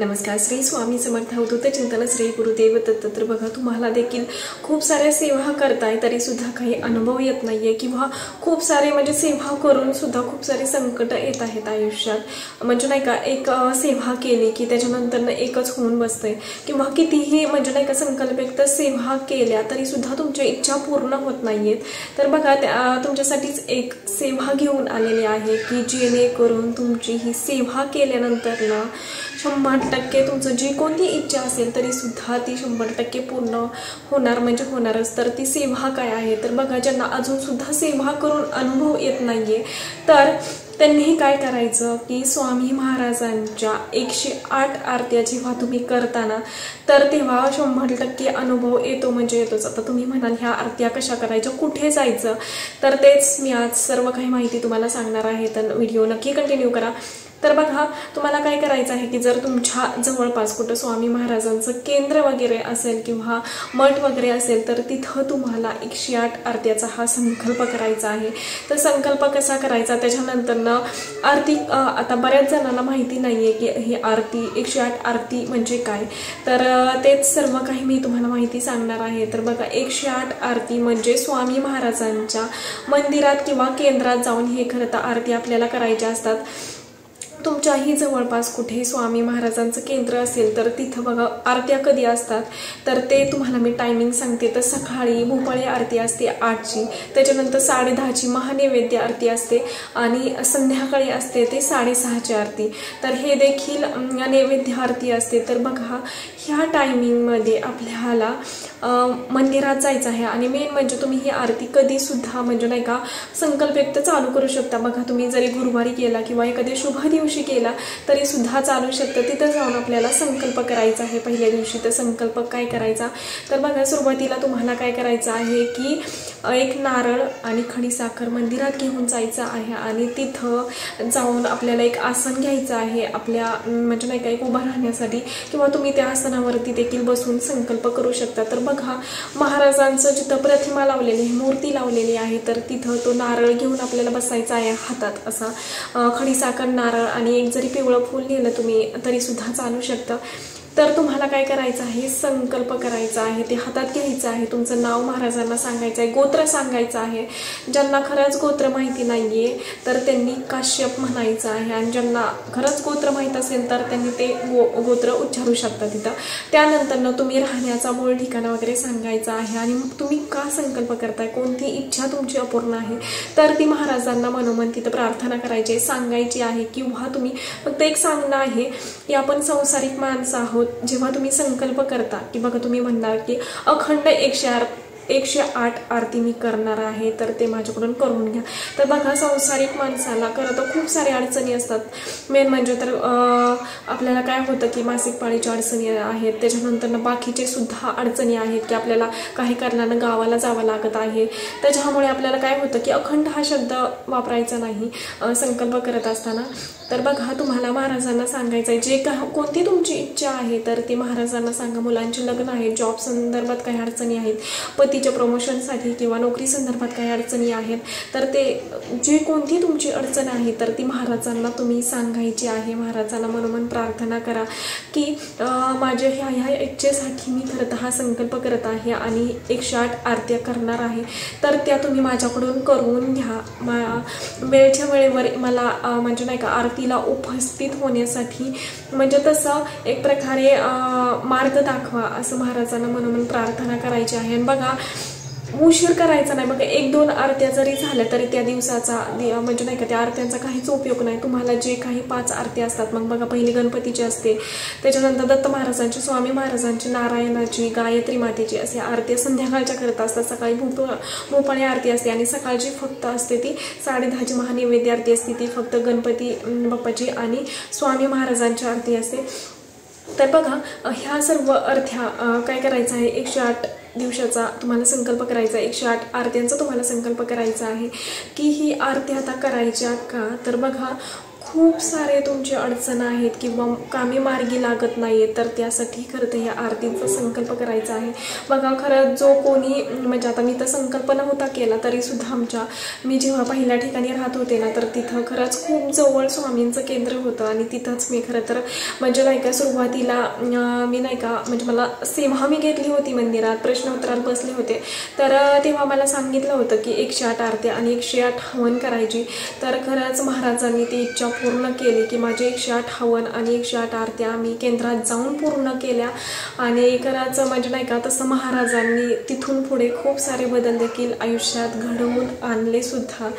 नमस्कार. श्री स्वामी समर्थ अवधूत चिंतन श्री गुरुदेव दत्त. तर बघा, तुम्हाला देखील खूप साऱ्या सेवा करताय तरी सुद्धा काही अनुभव येत नाहीये किंवा खूप सारे म्हणजे सेवा करून सुद्धा खूप सारे संकट येत आहेत आयुष्यात. म्हणजे नाही का, एक सेवा केली की त्याच्यानंतर एकच होऊन बसते किंवा कितीही म्हणजे नाही का संकल्पयुक्त सेवा केल्या तरी सुद्धा तुमच्या इच्छा पूर्ण होत नाहीयेत. तर बघा, तुमच्यासाठीच एक सेवा घेऊन आलेली आहे की जेणेकरून तुमची ही सेवा केल्यानंतर ना 100% तुमचं जी कोणती इच्छा असेल तरी सुद्धा ती 100% पूर्ण होणार म्हणजे होणारच. तर ती सेवा काय आहे, तर बघा, ज्यांना अजून सुद्धा सेवा करून अनुभव येत नाहीये तर त्यांनी काय करायचं की स्वामी महाराजांच्या 108 आरत्या जेव्हा तुम्ही करताना तर तेव्हा 100% अनुभव येतो म्हणजे येतोच. आता तुम्ही म्हणाल ह्या आरत्या कशा करायच्या, कुठे जायचं, तर तेच मी आज सर्व काही माहिती तुम्हाला सांगणार आहे. तर व्हिडिओ नक्की कंटिन्यू करा. तर बघा, तुम्हाला काय करायचं आहे की जर तुमच्या जवळपास कुठं स्वामी महाराजांचं केंद्र वगैरे असेल किंवा मठ वगैरे असेल तर तिथं तुम्हाला 108 आरत्याचा हा संकल्प करायचा आहे. तर संकल्प कसा करायचा, त्याच्यानंतर आरती, आता बऱ्याच जणांना माहिती नाहीये की ही आरती 108 आरती म्हणजे काय, तर तेच सर्व काही मी तुम्हाला माहिती सांगणार आहे. तर बघा, 108 आरती म्हणजे स्वामी महाराजांच्या मंदिरात किंवा केंद्रात जाऊन हे खरं तर आरती आपल्याला करायच्या असतात. तुमच्याही जवळपास कुठे स्वामी महाराजांचं केंद्र असेल तर तिथं बघा आरत्या कधी असतात, तर ते तुम्हाला मी टायमिंग सांगते. तर सकाळी भोपाळी आरती असते 8ची, त्याच्यानंतर 10:30ची महानैवेद्य आरती असते आणि संध्याकाळी असते ते 6:30ची आरती. तर हे देखील नैवेद्य आरती असते. तर बघा, ह्या टायमिंगमध्ये आपल्याला मंदिरात जायचं आहे आणि मेन म्हणजे तुम्ही ही आरती कधी सुद्धा म्हणजे नाही का संकल्पयुक्त चालू करू शकता. बघा, तुम्ही जरी गुरुवारी केला किंवा एखाद्या शुभ दिवशी केला तरी सुद्धा चालू शकतं. तिथं जाऊन आपल्याला संकल्प करायचा आहे पहिल्या दिवशी. तर संकल्प काय करायचा, तर बघा, सुरुवातीला तुम्हाला काय करायचं आहे की एक नारळ आणि खडीसाखर मंदिरात घेऊन जायचं आहे आणि तिथं जाऊन आपल्याला एक आसन घ्यायचं आहे आपल्या म्हणजे नाही का एक उभं राहण्यासाठी, किंवा तुम्ही त्या आसनावरती देखील बसून संकल्प करू शकता. तर बघा, महाराजांचं जिथं प्रतिमा लावलेली आहे, मूर्ती लावलेली आहे, तर तिथं तो नारळ घेऊन आपल्याला बसायचा आहे हातात असा. खडीसाखर, नारळ आणि एक जरी पिवळं फूल नेलं तुम्ही तरी सुद्धा चालू शकतं. तर तुम्हाला काय करायचं आहे, संकल्प करायचा आहे, ते हातात घ्यायचं आहे, तुमचं नाव महाराजांना सांगायचं आहे, गोत्र सांगायचं आहे. ज्यांना खरंच गोत्र माहिती नाहीये तर त्यांनी काश्यप म्हणायचं आहे आणि ज्यांना खरंच गोत्र माहीत असेल तर त्यांनी ते गोत्र उच्चारू शकता तिथं. त्यानंतर तुम्ही राहण्याचा मूळ ठिकाण वगैरे सांगायचं आहे आणि तुम्ही का संकल्प करताय, कोणती इच्छा तुमची अपूर्ण आहे तर ती महाराजांना मनोमन तिथं प्रार्थना करायची सांगायची आहे. किंवा तुम्ही फक्त एक सांगणं आहे की आपण संसारिक माणसं आहोत. जेव्हा तुम्ही संकल्प करता की बघा, तुम्ही म्हणणार की अखंड 108 आरती मी करणार आहे तर ते माझ्याकडून करून घ्या. तर बघा, संसारिक माणसाला खरं तर खूप साऱ्या अडचणी असतात. मेन म्हणजे तर आपल्याला काय होतं की मासिक पाळीच्या अडचणी आहेत, त्याच्यानंतर बाकीचे सुद्धा अडचणी आहेत की आपल्याला काही कारणानं गावाला जावं लागत आहे. त्याच्यामुळे आपल्याला काय होतं की अखंड हा शब्द वापरायचा नाही संकल्प करत असताना. तर बघा, तुम्हाला महाराजांना सांगायचं आहे जे कोणती तुमची इच्छा आहे तर ती महाराजांना सांगा. मुलांचे लग्न आहे, जॉब संदर्भात काही अडचणी आहेत, पतीच्या प्रमोशनसाठी किंवा नोकरी संदर्भात काही अडचणी आहेत, तर ते जे कोणती तुमची अडचण आहे तर ती महाराजांना तुम्ही सांगायची आहे. महाराजांना मनोमन प्रार्थना करा की माझ्या ह्या इच्छेसाठी मी खरं तर हा संकल्प करत आहे आणि 108 आरत्या करणार आहे, तर त्या तुम्ही माझ्याकडून करून घ्या. वेळच्या वेळेवर मला म्हणजे नाही का आरतीला उपस्थित होण्यासाठी म्हणजे तसं एक प्रकारे मार्ग दाखवा असं महाराजांना मनोमन प्रार्थना करायची आहे. आणि बघा, उशीर करायचा नाही. बघा, 1-2 आरत्या जरी झाल्या तरी त्या दिवसाचा म्हणजे नाही का त्या आरत्यांचा काहीच उपयोग नाही. तुम्हाला जे काही 5 आरती असतात, मग बघा, पहिली गणपतीची असते, त्याच्यानंतर दत्त महाराजांची, स्वामी महाराजांची, नारायणाची, गायत्री मातेची असे आरती संध्याकाळच्या करत असतात. सकाळी भोपाळी आरती असते आणि सकाळची फक्त असते ती 10:30ची महानैवेद्य आरती असते, ती फक्त गणपती बाप्पाची आणि स्वामी महाराजांची आरती असते. तर बघा, ह्या सर्व अर्थ्या काय करायचं आहे, 108 दिवसाचा तुम्हाला संकल्प करायचा आहे, 108 आरत्यांचा तुम्हाला संकल्प करायचा आहे की ही आरती आता करायच्या का. तर बघा, खूप सारे तुमचे अडचण आहेत किंवा कामे मार्गी लागत नाहीये, तर त्यासाठी खरं तर या आरतीचा संकल्प करायचा आहे. बघा, खरं जो कोणी म्हणजे आता मी तर संकल्प नव्हता केला तरी सुद्धा मी जेव्हा पहिल्या ठिकाणी राहत होते ना, तर तिथं खरंच खूप जवळ स्वामींचं केंद्र होतं आणि तिथंच मी खरं तर म्हणजे नाही का सुरुवातीला मी नाही का म्हणजे मला सेवा मी घेतली होती मंदिरात, प्रश्नोत्तरात बसले होते. तर तेव्हा मला सांगितलं होतं की 108 आरत्या आणि 108 हवन करायची. तर खरंच महाराजांनी ती इच्छा पूर्ण केली की माझे 108 हवन आणि 108 आरत्या मी केंद्रात जाऊन पूर्ण केल्या. आणि खरंच म्हणजे नाही का तसं महाराजांनी तिथून पुढे खूप सारे बदल देखील आयुष्यात घडवून आणले सुद्धा.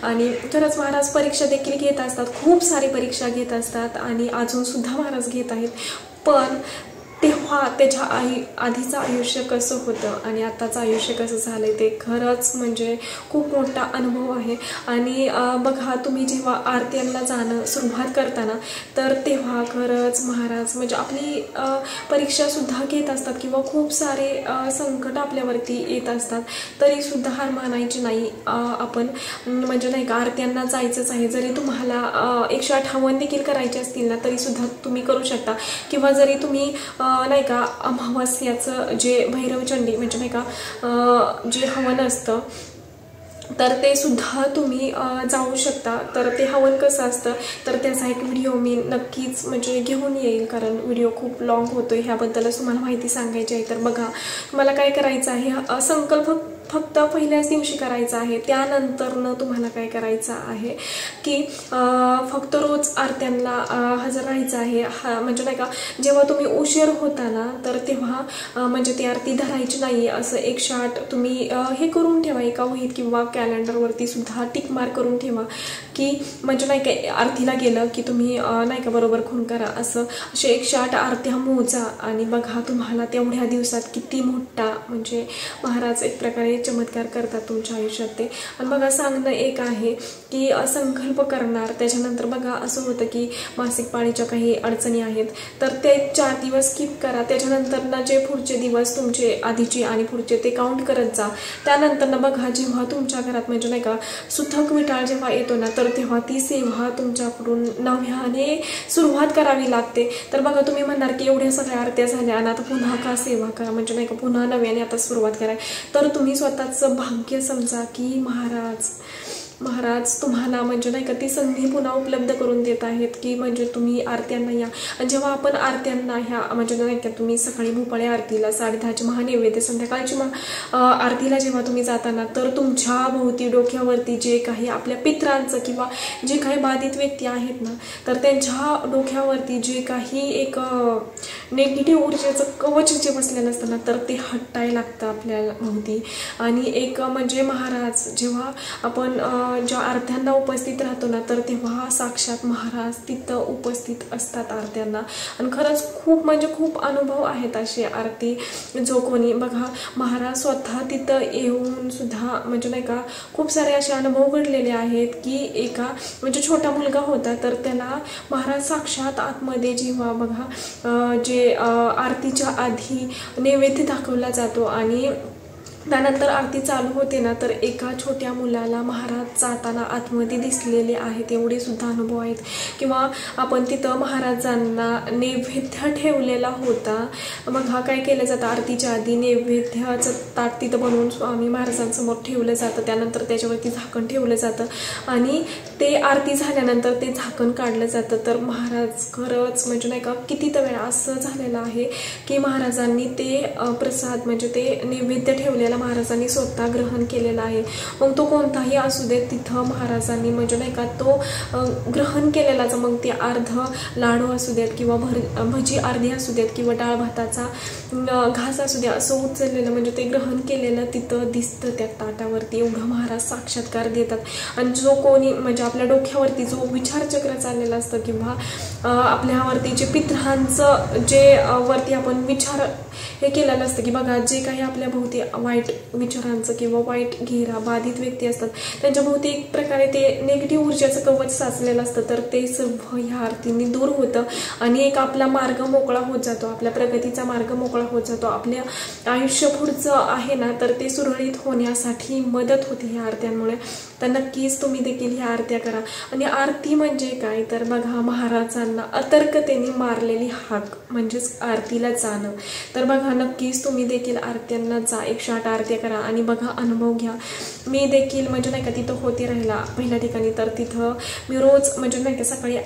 आणि खरंच महाराज परीक्षा देखील घेत असतात, खूप सारी परीक्षा घेत असतात आणि अजून सुद्धा महाराज घेत आहेत. पण तेव्हा त्याच्या आधीचं आयुष्य कसं होतं आणि आताचं आयुष्य कसं झालंय ते खरंच म्हणजे खूप मोठा अनुभव आहे. आणि बघा, तुम्ही जेव्हा आरत्यांना जाणं सुरुवात करताना तर तेव्हा खरंच महाराज म्हणजे आपली परीक्षा सुद्धा घेत असतात किंवा खूप सारे संकट आपल्यावरती येत असतात, तरी सुद्धा हार मानायची नाही. आपण म्हणजे नाही का आरत्यांना जायचंच आहे. जरी तुम्हाला 108 हवन देखील करायचे असतील ना तरी सुद्धा तुम्ही करू शकता. किंवा जरी तुम्ही नाही का अमावास्याचं जे भैरवचंडी म्हणजे नाही का जे हवन असतं तर ते सुद्धा तुम्ही जाऊ शकता. तर ते हवन कसं असतं तर त्याचा एक व्हिडिओ मी नक्कीच म्हणजे घेऊन येईल, कारण व्हिडिओ खूप लॉंग होतोय, ह्याबद्दलच तुम्हाला माहिती सांगायची आहे. तर बघा, तुम्हाला काय करायचं आहे, संकल्प फक्त पहिल्याच दिवशी करायचा आहे. त्यानंतरनं तुम्हाला काय करायचं आहे की फक्त रोज आरत्यांना हजर राहायचं आहे. म्हणजे नाही का जेव्हा तुम्ही उशीर होता ना तर तेव्हा म्हणजे ती आरती धरायची नाही. असं 108 तुम्ही हे करून ठेवा एका वहीत किंवा कॅलेंडरवरती सुद्धा टिक मार्क करून ठेवा की म्हणजे नाही का आरतीला गेलं की तुम्ही नाही का बरोबर खून करा. असे 108 आरत्या मोजा आणि बघा तुम्हाला तेवढ्या दिवसात किती मोठा म्हणजे महाराज एक प्रकारे चमत्कार करतात तुमच्या आयुष्यात ते. आणि बघा, सांगणं एक आहे की संकल्प करणार, त्याच्यानंतर बघा असं होतं की मासिक पाळीच्या काही अडचणी आहेत तर ते 4 दिवस स्किप करा. त्याच्यानंतर ना जे पुढचे दिवस तुमचे आधीचे आणि पुढचे ते काउंट करत जा. त्यानंतर ना बघा, जेव्हा तुमच्या घरात म्हणजे नाही का सुतक विटाळ जेव्हा येतो ना तर तेव्हा ती सेवा तुमच्याकडून नव्याने सुरुवात करावी लागते. तर बघा, तुम्ही म्हणणार की एवढ्या सगळ्या आरत्या झाल्या आणि आता पुन्हा का सेवा करा, म्हणजे नाही का पुन्हा नव्याने आता सुरुवात करा. तर तुम्ही स्वतःचं भाग्य समजा की महाराज तुम्हाला म्हणजे नाही का ती संधी पुन्हा उपलब्ध करून देत आहेत की म्हणजे तुम्ही आरत्यांना या. आणि जेव्हा आपण आरत्यांना ह्या म्हणजे नाही का तुम्ही सकाळी भोपाळी आरतीला 10:30ची महानैवेद्य, संध्याकाळची आरतीला जेव्हा तुम्ही जाताना तर तुमच्या भोवती डोक्यावरती जे काही आपल्या पितरांचं किंवा जे काही बाधित व्यक्ती आहेत ना तर त्यांच्या डोक्यावरती जे काही एक नेगेटिव्ह ऊर्जेचं कवच जे बसलेलं असतं ना तर ते हटायला लागतं आपल्या भोवती. आणि एक म्हणजे महाराज जेव्हा आपण ज्या आरत्यांना उपस्थित राहतो ना तर तेव्हा साक्षात महाराज तिथं उपस्थित असतात आरत्यांना. आणि खरंच खूप म्हणजे खूप अनुभव आहेत असे आरती जो कोणी बघा महाराज स्वतः तिथं येऊन सुद्धा म्हणजे नाही का खूप सारे असे अनुभव घडलेले आहेत की एका म्हणजे छोटा मुलगा होता तर त्याला महाराज साक्षात आतमध्ये जेव्हा बघा जे आरतीच्या आधी नैवेद्य दाखवला जातो आणि त्यानंतर आरती चालू होते ना तर एका छोट्या मुलाला महाराज जाताना आतमध्ये दिसलेले आहेत. एवढे सुद्धा अनुभव आहेत. किंवा आपण तिथं महाराजांना नैवेद्य ठेवलेला होता. मग हा काय केलं जातं आरतीच्या आधी नैवेद्याचं ताट तिथं बनवून स्वामी महाराजांसमोर ठेवलं जातं. त्यानंतर त्याच्यावरती झाकण ठेवलं जातं आणि ते आरती झाल्यानंतर ते झाकण काढलं जातं. तर महाराज खरंच म्हणजे नाही का किती वेळा असं झालेलं आहे की महाराजांनी ते प्रसाद म्हणजे ते नैवेद्य ठेवलेलं महाराजांनी स्वतः ग्रहण केलेला आहे. मग तो कोणताही असू दे तिथं महाराजांनी म्हणजे नाही का तो ग्रहण केलेलाच. मग ते अर्ध लाडू असू देत किंवा भजी अर्धी असू देत किंवा डाळ भाताचा घास असू दे असं उचललेलं म्हणजे ते ग्रहण केलेलं तिथं दिसतं त्या ताटावरती. एवढं महाराज साक्षात्कार देतात. आणि जो कोणी म्हणजे आपल्या डोक्यावरती जो विचारचक्र चाललेलं असतं किंवा आपल्यावरती जे पितरांचं जे वरती आपण विचार हे केलेलं असतं की बघा जे काही आपल्या भोवती वाईट विचारांचं किंवा वाईट घेरा बाधित व्यक्ती असतात त्यांच्या भोवती एक प्रकारे ते निगेटिव्ह ऊर्जेचं कवच साचलेलं असतं, तर ते सर्व ह्या आरतीने दूर होतं आणि एक आपला मार्ग मोकळा होत जातो, आपल्या प्रगतीचा मार्ग मोकळा होत जातो, आपल्या आयुष्य पुढचं आहे ना तर ते सुरळीत होण्यासाठी मदत होते ह्या आरत्यांमुळे. तर नक्कीच तुम्ही देखील ह्या आरत्या करा. आणि आरती म्हणजे काय तर बघा महाराजांना अतर्कतेने मारलेली हाक म्हणजेच आरतीला जाणं. तर बघा नक्कीच तुम्ही देखील आरत्यांना जा, 108 आरत्या करा आणि बघा अनुभव घ्या. मी देखील म्हणजे नाही का तिथं होते राहिला पहिल्या ठिकाणी, तर तिथं मी रोज म्हणजे नाही का सकाळी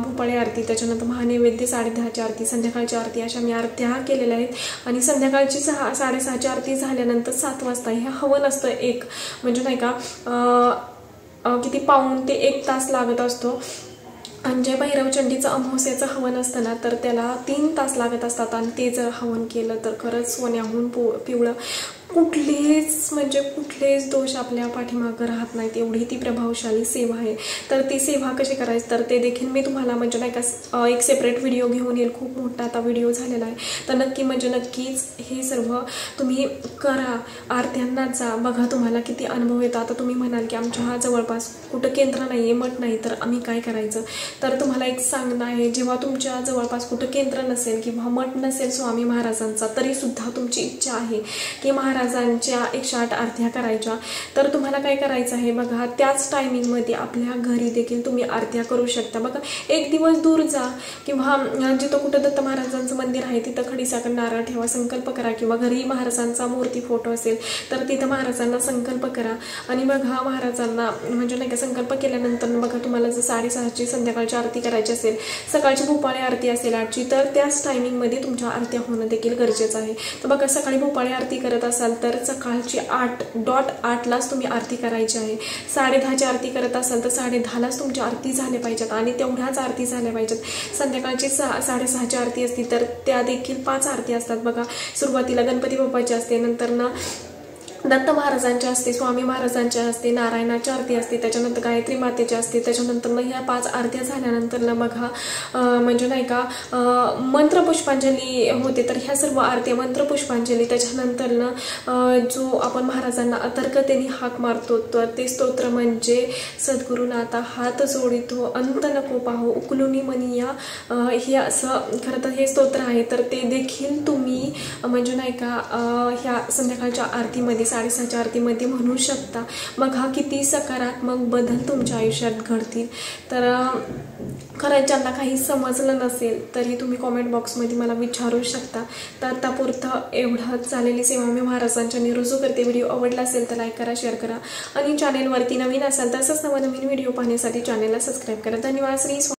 भोपाळी आरती, त्याच्यानंतर महानैवेद्य 10:30ची आरती, संध्याकाळची आरती अशा मी आरत्या केलेल्या आहेत. आणि संध्याकाळची 6-6:30ची आरती झाल्यानंतर 7 वाजता हे हवन असतं एक म्हणजे नाही का किती पाऊण ते 1 तास लागत असतो. आणि जे भैरवचंडीचं अमावस्याचं हवन असतं ना तर त्याला 3 तास लागत असतात. आणि ते जर हवन केलं तर खरंच सोन्याहून पिवळं कुठलेच दोष आपल्या पाठीमागं राहत नाहीत, एवढी ती प्रभावशाली सेवा आहे. तर ती सेवा कशी करायची तर ते देखील मी तुम्हाला म्हणजे नाही का एक सेपरेट व्हिडिओ घेऊन येईल, खूप मोठा आता व्हिडिओ झालेला आहे. तर नक्कीच हे सर्व तुम्ही करा, आरत्यांना जा, बघा तुम्हाला किती अनुभव येतो. आता तुम्ही म्हणाल की आमच्या जवळपास कुठं केंद्र नाही आहे, मठ नाही, तर आम्ही काय करायचं. तर तुम्हाला एक सांगणं आहे, जेव्हा तुमच्या जवळपास कुठं केंद्र नसेल किंवा मठ नसेल स्वामी महाराजांचा, तरी सुद्धा तुमची इच्छा आहे की महाराजांच्या 108 आरत्या करायच्या, तर तुम्हाला काय करायचं आहे बघा, त्याच टायमिंगमध्ये आपल्या घरी देखील तुम्ही आरत्या करू शकता. बघा एक दिवस दूर जा किंवा जिथं कुठं दत्त महाराजांचं मंदिर आहे तिथं खडीसाखर नारळ ठेवा, संकल्प करा, किंवा घरी महाराजांचा मूर्ती फोटो असेल तर तिथं महाराजांना संकल्प करा. आणि बघा महाराजांना म्हणजे नाही का संकल्प केल्यानंतर बघा तुम्हाला जर 6:30ची संध्याकाळची आरती करायची असेल, सकाळची भोपाळी आरती असेल 8ची, तर त्याच टायमिंगमध्ये तुमच्या आरत्या होणं देखील गरजेचं आहे. तर बघा सकाळी भोपाळी आरती करत असाल तर सकाळची 8:08लाच तुम्ही आरती करायची आहे. 10:30ची आरती करत असाल तर 10:30लाच तुमची आरती झाल्या पाहिजेत आणि तेवढ्याच आरती झाल्या पाहिजेत. संध्याकाळची 6:30ची आरती असती तर त्या देखील 5 आरती असतात. बघा सुरुवातीला गणपती बाप्पाची असते, नंतर ना दत्त महाराजांची असते, स्वामी महाराजांची असते, नारायणाची आरती असते, त्याच्यानंतर गायत्री मातेची असते, त्याच्यानंतर ना ह्या 5 आरत्या झाल्यानंतर ना बघा म्हणजे नाही का मंत्रपुष्पांजली होते. तर ह्या सर्व आरत्या मंत्रपुष्पांजली, त्याच्यानंतर ना जो आपण महाराजांना अतर्कतेने हाक मारतो तर ते स्तोत्र म्हणजे सद्गुरुनाथा हात जोडितो अंत नको पाहू उकलुनी मनिया, हे असं खरं तर हे स्तोत्र आहे. तर ते देखील तुम्ही म्हणजे नाही का ह्या संध्याकाळच्या आरतीमध्ये 6:30च्या आरतीमध्ये म्हणू शकता. मग हा किती सकारात्मक बदल तुमच्या आयुष्यात घडतील. तर खरंच ज्यांना काही समजलं नसेल तरी तुम्ही कॉमेंट बॉक्समध्ये मला विचारू शकता. तर आतापुरतं एवढंच झालेली सेवा मी महाराजांच्या रुजू करते. व्हिडिओ आवडला असेल तर लाईक करा, शेअर करा आणि चॅनेलवरती नवीन असाल तर असंच नवनवीन व्हिडिओ पाहण्यासाठी चॅनेलला सबस्क्राईब करा. धन्यवाद. श्री